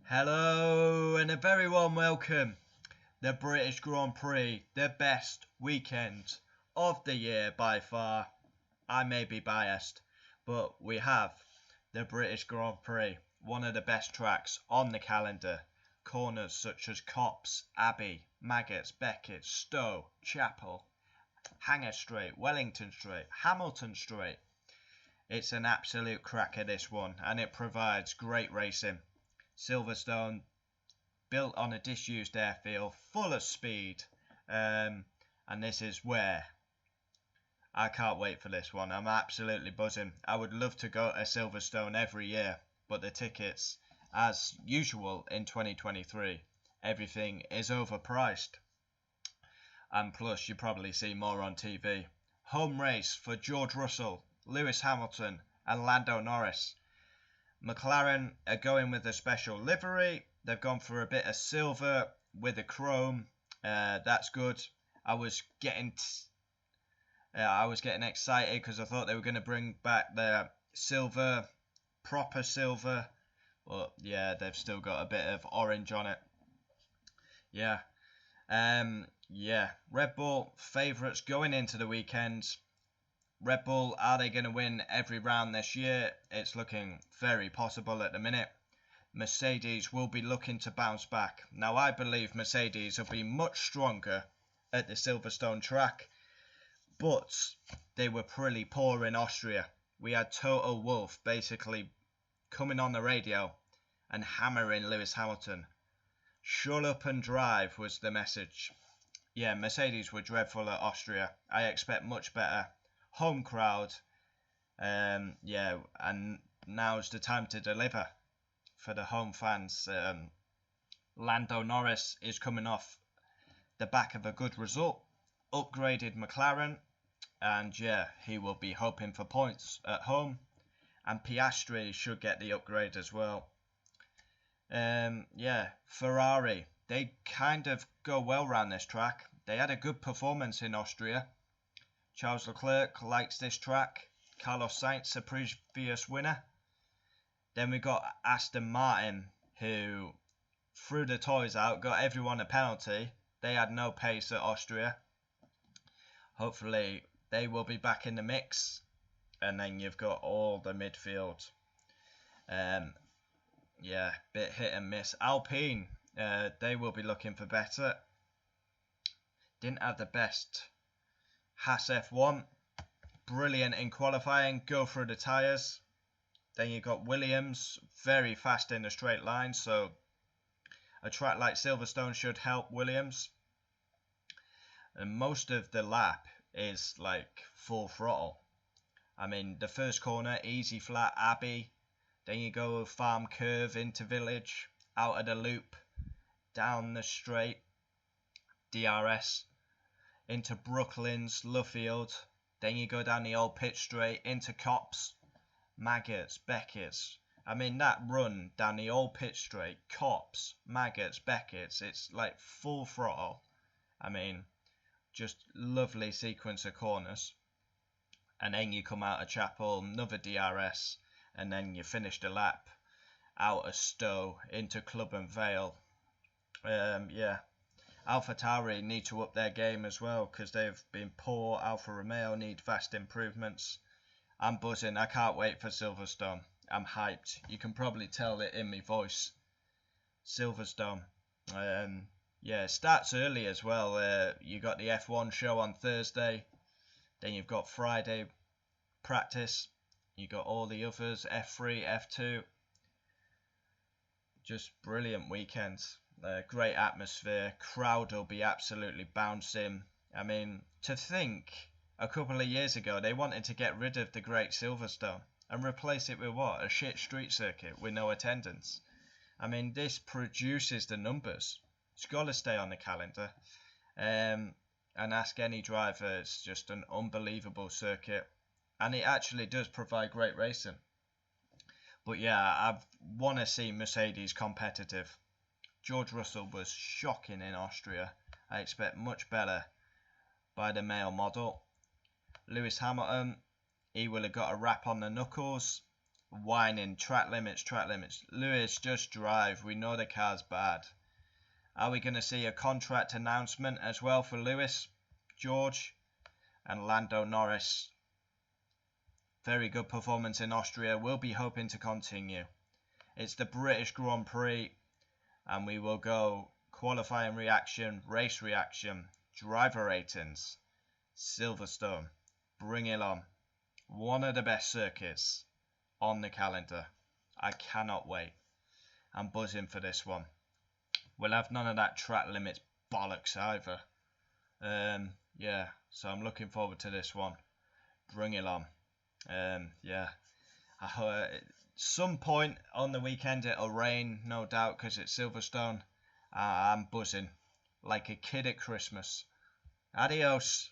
Hello and a very warm welcome. The British Grand Prix, the best weekend of the year by far. I may be biased, but we have the British Grand Prix, one of the best tracks on the calendar. Corners such as Copse, Abbey, Maggots, Beckett, Stowe, Chapel, Hanger Straight, Wellington Straight, Hamilton Straight. It's an absolute cracker, this one, and it provides great racing. Silverstone, built on a disused airfield, full of speed, and this is where I can't wait for this one. I'm absolutely buzzing. I would love to go to Silverstone every year, but the tickets, as usual in 2023, everything is overpriced. And plus, you probably see more on TV. Home race for George Russell, Lewis Hamilton, and Lando Norris. McLaren are going with a special livery. They've gone for a bit of silver with a chrome. That's good. I was getting excited because I thought they were going to bring back their silver, proper silver, but yeah, they've still got a bit of orange on it. Yeah. Red Bull favourites going into the weekend. Red Bull, are they going to win every round this year? It's looking very possible at the minute. Mercedes will be looking to bounce back. Now, I believe Mercedes will be much stronger at the Silverstone track, but they were pretty poor in Austria. We had Toto Wolff basically coming on the radio and hammering Lewis Hamilton. Shut up and drive was the message. Yeah, Mercedes were dreadful at Austria. I expect much better. Home crowd, and now's the time to deliver for the home fans. Lando Norris is coming off the back of a good result, upgraded McLaren, and yeah, he will be hoping for points at home, and Piastri should get the upgrade as well. Ferrari, they kind of go well round this track. They had a good performance in Austria. Charles Leclerc likes this track. Carlos Sainz, a previous winner. Then we got Aston Martin, who threw the toys out, got everyone a penalty. They had no pace at Austria. Hopefully, they will be back in the mix. And then you've got all the midfield. Bit hit and miss. Alpine, they will be looking for better. Didn't have the best. Haas F1, brilliant in qualifying, go through the tyres. Then you got Williams, very fast in the straight line, so a track like Silverstone should help Williams. And most of the lap is like full throttle. I mean, the first corner, easy flat, Abbey. Then you go farm curve into village, out of the loop, down the straight, DRS. Into Brooklands, Luffield, then you go down the old pit straight into Copse, Maggots, Beckett. I mean, that run down the old pit straight, Copse, Maggots, Beckett, it's like full throttle. I mean, just lovely sequence of corners. And then you come out of Chapel, another DRS, and then you finish the lap out of Stowe into Club and Vale. AlphaTauri need to up their game as well because they've been poor. Alfa Romeo need vast improvements. I'm buzzing. I can't wait for Silverstone. I'm hyped. You can probably tell it in my voice. Silverstone. It starts early as well. You got the F1 show on Thursday. Then you've got Friday practice. You got all the others, F3, F2. Just brilliant weekends. Great atmosphere. Crowd will be absolutely bouncing. I mean, to think a couple of years ago they wanted to get rid of the Great Silverstone and replace it with what? A shit street circuit with no attendance. I mean, this produces the numbers. It's got to stay on the calendar. And ask any driver, it's just an unbelievable circuit. And it actually does provide great racing. But yeah, I want to see Mercedes competitive. George Russell was shocking in Austria. I expect much better by the male model. Lewis Hamilton, he will have got a rap on the knuckles. whining, track limits, track limits. Lewis, just drive. We know the car's bad. Are we going to see a contract announcement as well for Lewis, George, and Lando Norris? Very good performance in Austria. We'll be hoping to continue. It's the British Grand Prix, and we will go qualifying reaction, race reaction, driver ratings, Silverstone. Bring it on. One of the best circuits on the calendar. I cannot wait. I'm buzzing for this one. We'll have none of that track limits bollocks either. Yeah, so I'm looking forward to this one. Bring it on. Yeah, some point on the weekend it'll rain, no doubt, because it's Silverstone. I'm buzzing like a kid at Christmas. Adios.